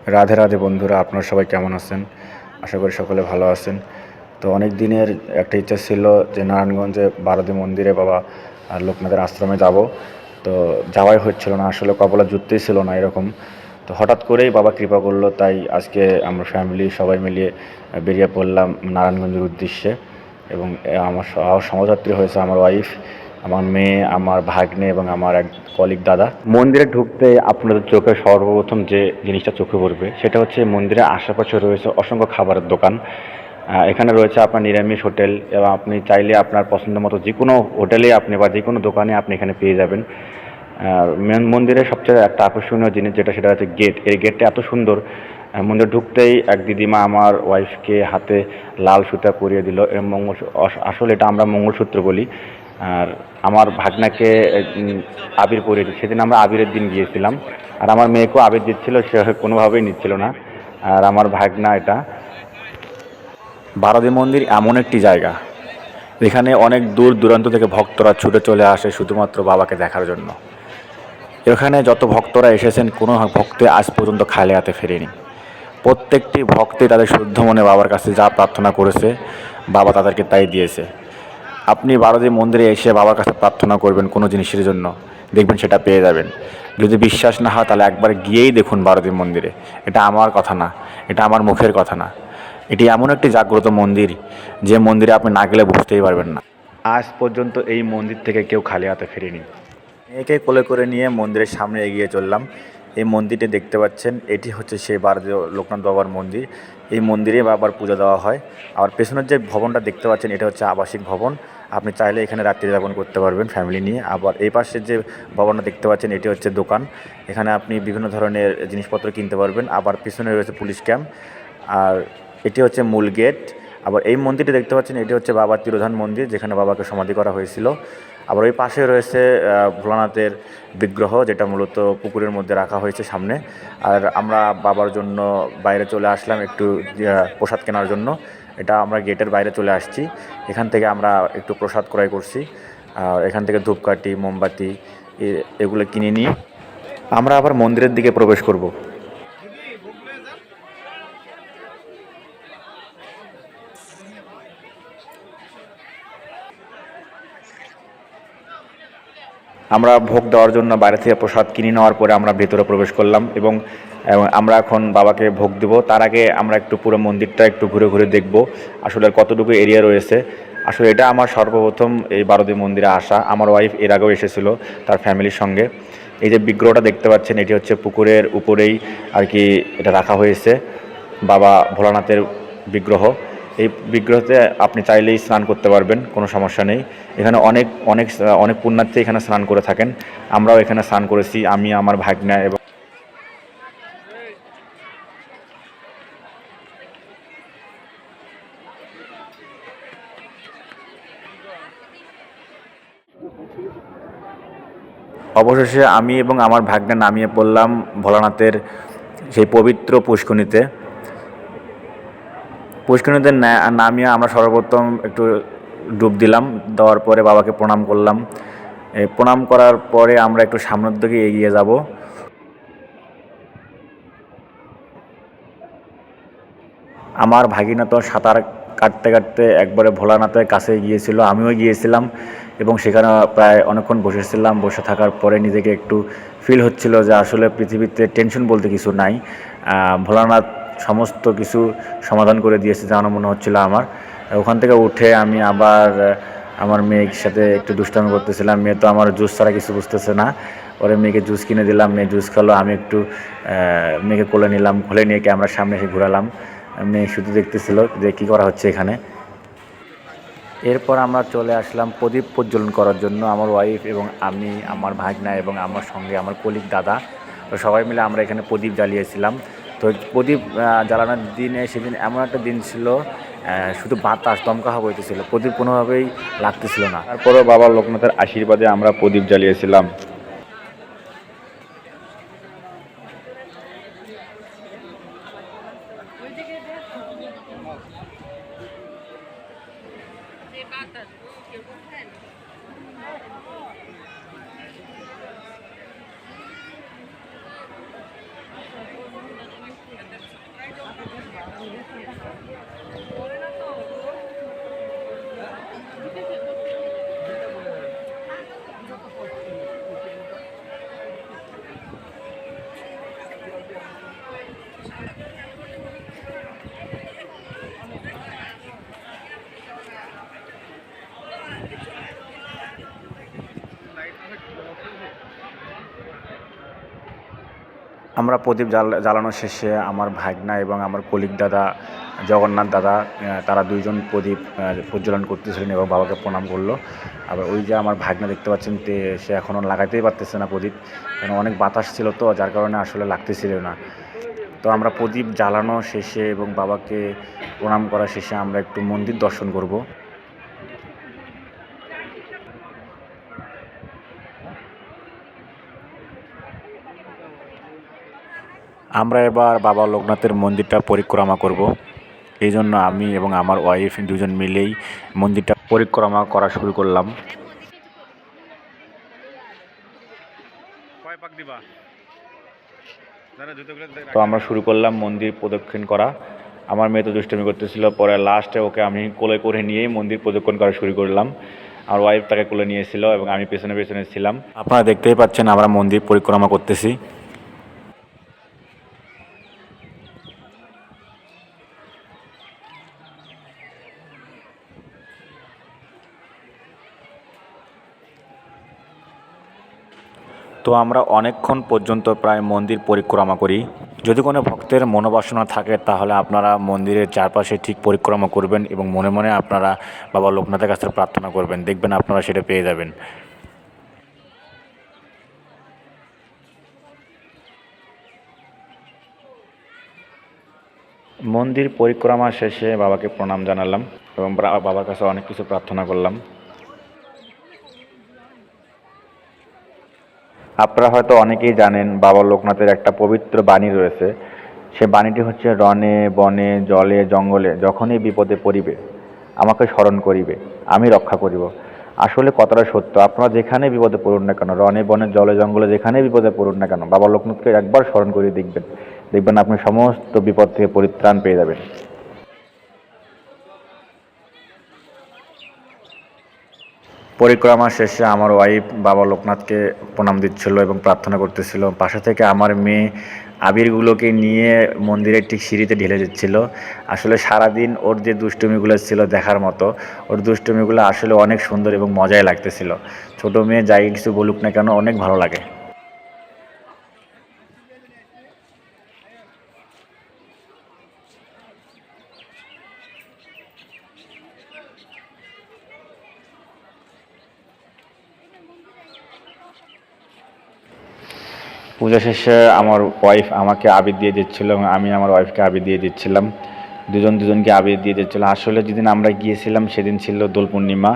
রাধে রাধে বন্ধুরা, আপনারা সবাই কেমন আছেন? আশা করি সকলে ভালো আছেন। তো অনেক দিনের একটা ইচ্ছা ছিল যে নারায়ণগঞ্জে বারোদি মন্দিরে বাবা লোকনাথের আশ্রমে যাব। তো যাওয়াই হচ্ছিল না, আসলে কপালে জুটতেই ছিল না এরকম। তো হঠাৎ করেই বাবা কৃপা করলো, তাই আজকে আমরা ফ্যামিলি সবাই মিলিয়ে বেরিয়ে পড়লাম নারায়ণগঞ্জের উদ্দেশ্যে। এবং আমার সহযাত্রী হয়েছে আমার ওয়াইফ, আমার মেয়ে, আমার ভাগ্নে এবং আমার এক কলিগ দাদা। মন্দিরে ঢুকতে আপনাদের চোখে সর্বপ্রথম যে জিনিসটা চোখে পড়বে সেটা হচ্ছে মন্দিরের আশেপাশে রয়েছে অসংখ্য খাবারের দোকান। এখানে রয়েছে আপনার নিরামিষ হোটেল, এবং আপনি চাইলে আপনার পছন্দ মতো যে কোনো হোটেলে আপনি বা যে কোনো দোকানে আপনি এখানে পেয়ে যাবেন। মেন মন্দিরের সবচেয়ে একটা আকর্ষণীয় জিনিস সেটা হচ্ছে গেট। এই গেটটা এত সুন্দর, মন্দিরে ঢুকতেই এক দিদিমা আমার ওয়াইফকে হাতে লাল সুতা পরিয়ে দিল এবং আসলে এটা আমরা মঙ্গলসূত্র বলি। আর আমার ভাগনাকে আবির পরিয়ে দিচ্ছে। সেদিন আমরা আবিরের দিন গিয়েছিলাম, আর আমার মেয়েকেও আবির দিচ্ছিল, সে কোনোভাবেই নিচ্ছিল না। আর আমার ভাগনা এটা। বারোদি মন্দির এমন একটি জায়গা যেখানে অনেক দূর দূরান্ত থেকে ভক্তরা ছুটে চলে আসে শুধুমাত্র বাবাকে দেখার জন্য। এখানে যত ভক্তরা এসেছেন, কোনো ভক্তে আজ পর্যন্ত খালি হাতে ফেরেনি। প্রত্যেকটি ভক্তই তাদের শুদ্ধ মনে বাবার কাছে যা প্রার্থনা করেছে, বাবা তাদেরকে তাই দিয়েছে। আপনি বারোদি মন্দিরে এসে বাবার কাছে প্রার্থনা করবেন কোনো জিনিসের জন্য, দেখবেন সেটা পেয়ে যাবেন। যদি বিশ্বাস না হয় তাহলে একবার গিয়েই দেখুন বারোদি মন্দিরে। এটা আমার কথা না, এটা আমার মুখের কথা না। এটি এমন একটি জাগ্রত মন্দির যে মন্দিরে আপনি না গেলে বুঝতেই পারবেন না। আজ পর্যন্ত এই মন্দির থেকে কেউ খালি হাতে ফেরেনি। মেয়েকে কোলে করে নিয়ে মন্দিরের সামনে এগিয়ে চললাম। এই মন্দিরটি দেখতে পাচ্ছেন, এটি হচ্ছে সেই বারোদি লোকনাথ বাবার মন্দির। এই মন্দিরে বাবার পূজা দেওয়া হয়। আর পেছনের যে ভবনটা দেখতে পাচ্ছেন, এটা হচ্ছে আবাসিক ভবন। আপনি চাইলে এখানে রাত্রি যাপন করতে পারবেন ফ্যামিলি নিয়ে। আবার এই পাশের যে ভবনটা দেখতে পাচ্ছেন, এটি হচ্ছে দোকান। এখানে আপনি বিভিন্ন ধরনের জিনিসপত্র কিনতে পারবেন। আবার পিছনে রয়েছে পুলিশ ক্যাম্প। আর এটি হচ্ছে মূল গেট। আবার এই মন্দিরটি দেখতে পাচ্ছেন, এটি হচ্ছে বাবার তিরোধান মন্দির, যেখানে বাবাকে সমাধি করা হয়েছিল। আবার ওই পাশে রয়েছে ভোলানাথের বিগ্রহ, যেটা মূলত পুকুরের মধ্যে রাখা হয়েছে সামনে। আর আমরা বাবার জন্য বাইরে চলে আসলাম একটু প্রসাদ কেনার জন্য। এটা আমরা গেটের বাইরে চলে আসছি। এখান থেকে আমরা একটু প্রসাদ ক্রয় করছি। আর এখান থেকে ধূপকাঠি, মোমবাতি এগুলো কিনে নিয়ে আমরা আবার মন্দিরের দিকে প্রবেশ করব। আমরা ভোগ দেওয়ার জন্য বাইরে থেকে প্রসাদ কিনে নেওয়ার পরে আমরা ভেতরে প্রবেশ করলাম, এবং আমরা এখন বাবাকে ভোগ দেব। তার আগে আমরা একটু পুরো মন্দিরটা একটু ঘুরে ঘুরে দেখব আসলে কতটুকু এরিয়া রয়েছে। আসলে এটা আমার সর্বপ্রথম এই বারোদি মন্দিরে আসা। আমার ওয়াইফ এর আগেও এসেছিল তার ফ্যামিলির সঙ্গে। এই যে বিগ্রহটা দেখতে পাচ্ছেন, এটি হচ্ছে পুকুরের উপরেই আর কি এটা রাখা হয়েছে, বাবা ভোলানাথের বিগ্রহ। এই বিগ্রহতে আপনি চাইলেই স্নান করতে পারবেন, কোনো সমস্যা নেই। এখানে অনেক অনেক অনেক পুণ্যার্থী এখানে স্নান করে থাকেন। আমরাও এখানে স্নান করেছি, আমি, আমার ভাগ্না এবং অবশেষে আমি এবং আমার ভাগ্নে নামিয়ে পড়লাম ভোলানাথের সেই পবিত্র পুষ্করিণীতে। পুষ্করিণীতে নামিয়ে আমরা সর্বপ্রথম একটু ডুব দিলাম। দেওয়ার পরে বাবাকে প্রণাম করলাম। প্রণাম করার পরে আমরা একটু সামনের দিকে এগিয়ে যাব। আমার ভাগিনা তো সাঁতার কাটতে কাটতে একবারে ভোলানাথের কাছে গিয়েছিল, আমিও গিয়েছিলাম এবং সেখানে প্রায় অনেকক্ষণ বসেছিলাম। বসে থাকার পরে নিজেকে একটু ফিল হচ্ছিল যে আসলে পৃথিবীতে টেনশন বলতে কিছু নাই। ভোলানাথ সমস্ত কিছু সমাধান করে দিয়েছে যেন মনে হচ্ছিল আমার। ওখান থেকে উঠে আমি আবার আমার মেয়ের সাথে একটু দুষ্টামি করতেছিলাম। মেয়ে তো আমার জুস ছাড়া কিছু বুঝতেছে না। পরে মেয়েকে জুস কিনে দিলাম, মেয়ে জুস খেলো। আমি একটু মেয়েকে কোলে নিলাম, কোলে নিয়ে ক্যামেরার সামনে এসে ঘোরালাম। মেয়ে শুধু দেখতেছিল যে কী করা হচ্ছে এখানে। এরপর আমরা চলে আসলাম প্রদীপ প্রজ্বলন করার জন্য। আমার ওয়াইফ এবং আমি, আমার ভাগনা এবং আমার সঙ্গে আমার কলিগ দাদা, তো সবাই মিলে আমরা এখানে প্রদীপ জ্বালিয়েছিলাম। তো প্রদীপ জ্বালানোর দিনে সেদিন এমন একটা দিন ছিল, শুধু বাতাস দমকা হাওয়া বইতেছিল, প্রদীপ কোনোভাবেই লাগতেছিল না। তারপরেও বাবা লোকনাথের আশীর্বাদে আমরা প্রদীপ জ্বালিয়েছিলাম। আমরা প্রদীপ জ্বালানো শেষে আমার ভাগনা এবং আমার কলিগ দাদা জগন্নাথ দাদা তারা দুইজন প্রদীপ প্রজ্বলন করতেছিলেন এবং বাবাকে প্রণাম করলো। আবার ওই যে আমার ভাগনা দেখতে পাচ্ছেন সে এখনও লাগাতেই পারতেছে না প্রদীপ, কারণ অনেক বাতাস ছিল তো, যার কারণে আসলে লাগতেছিল না। তো আমরা প্রদীপ জ্বালানো শেষে এবং বাবাকে প্রণাম করা শেষে আমরা একটু মন্দির দর্শন করব। আমরা এবার বাবা লোকনাথের মন্দিরটা পরিক্রমা করব। এই জন্য আমি এবং আমার ওয়াইফ দুজন মিলেই মন্দিরটা পরিক্রমা করা শুরু করলাম। তো আমরা শুরু করলাম মন্দির প্রদক্ষিণ করা। আমার মেয়ে তো দুষ্টুমি করতেছিল, পরে লাস্টে ওকে আমি কোলে করে নিয়েই মন্দির প্রদক্ষিণ করা শুরু করলাম। আমার ওয়াইফ তাকে কোলে নিয়েছিল এবং আমি পেছনে পেছনে ছিলাম। আপনারা দেখতেই পাচ্ছেন আমরা মন্দির পরিক্রমা করতেছি। তো আমরা অনেকক্ষণ পর্যন্ত প্রায় মন্দির পরিক্রমা করি। যদি কোনো ভক্তের মনোবাসনা থাকে তাহলে আপনারা মন্দিরের চারপাশে ঠিক পরিক্রমা করবেন এবং মনে মনে আপনারা বাবা লোকনাথের কাছে প্রার্থনা করবেন, দেখবেন আপনারা সেটা পেয়ে যাবেন। মন্দির পরিক্রমা শেষে বাবাকে প্রণাম জানালাম এবং বাবার কাছে অনেক কিছু প্রার্থনা করলাম। আপনারা হয়তো অনেকেই জানেন বাবা লোকনাথের একটা পবিত্র বাণী রয়েছে। সে বাণীটি হচ্ছে, রণে বনে জলে জঙ্গলে যখনই বিপদে পড়িবে আমাকে স্মরণ করিবে, আমি রক্ষা করিব। আসলে কথাটা সত্য। আপনারা যেখানে বিপদে পড়ুন না কেন, রণে বনে জলে জঙ্গলে যেখানে বিপদে পড়ুন না কেন, বাবা লোকনাথকে একবার স্মরণ করে দেখবেন, দেখবেন আপনি সমস্ত বিপদ থেকে পরিত্রাণ পেয়ে যাবেন। পরিক্রমা শেষে আমার ওয়াইফ বাবা লোকনাথকে প্রণাম দিচ্ছিল এবং প্রার্থনা করতেছিল। পাশে থেকে আমার মেয়ে আবিরগুলোকে নিয়ে মন্দিরের ঠিক সিঁড়িতে ঢেলে দিচ্ছিল। আসলে সারাদিন ওর যে দুষ্টুমিগুলো ছিল দেখার মতো, ওর দুষ্টুমিগুলো আসলে অনেক সুন্দর এবং মজাই লাগতেছিল। ছোটো মেয়ে যাই কিছু বলুক না কেন, অনেক ভালো লাগে। পূজা শেষে আমার ওয়াইফ আমাকে আবির দিয়ে দিচ্ছিল এবং আমি আমার ওয়াইফকে আবির দিয়ে দিচ্ছিলাম। দুজনকে আবির দিয়ে দিচ্ছিল। আসলে যেদিন আমরা গিয়েছিলাম সেদিন ছিল দোল পূর্ণিমা,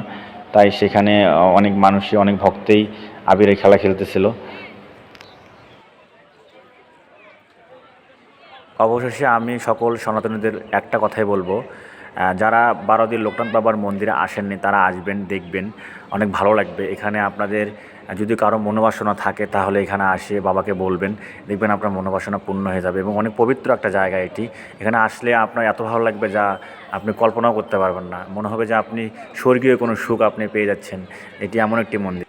তাই সেখানে অনেক মানুষই, অনেক ভক্তেই আবিরের খেলা খেলতেছিল। অবশেষে আমি সকল সনাতনীদের একটা কথাই বলবো, যারা 12 দিন লোকনাথ বাবার মন্দিরে আসেননি তারা আসবেন, দেখবেন, অনেক ভালো লাগবে। এখানে আপনাদের যদি কারো মনোবাসনা থাকে তাহলে এখানে আসে বাবাকে বলবেন, দেখবেন আপনার মনোবাসনা পূর্ণ হয়ে যাবে এবং অনেক পবিত্র একটা জায়গা এটি। এখানে আসলে আপনার এত ভালো লাগবে যা আপনি কল্পনাও করতে পারবেন না। মনে হবে যে আপনি স্বর্গীয় কোনো সুখ আপনি পেয়ে যাচ্ছেন। এটি এমন একটি মন্দির।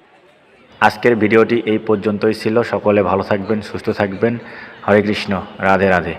আজকের ভিডিওটি এই পর্যন্তই ছিল। সকলে ভালো থাকবেন, সুস্থ থাকবেন। হরে কৃষ্ণ, রাধে রাধে।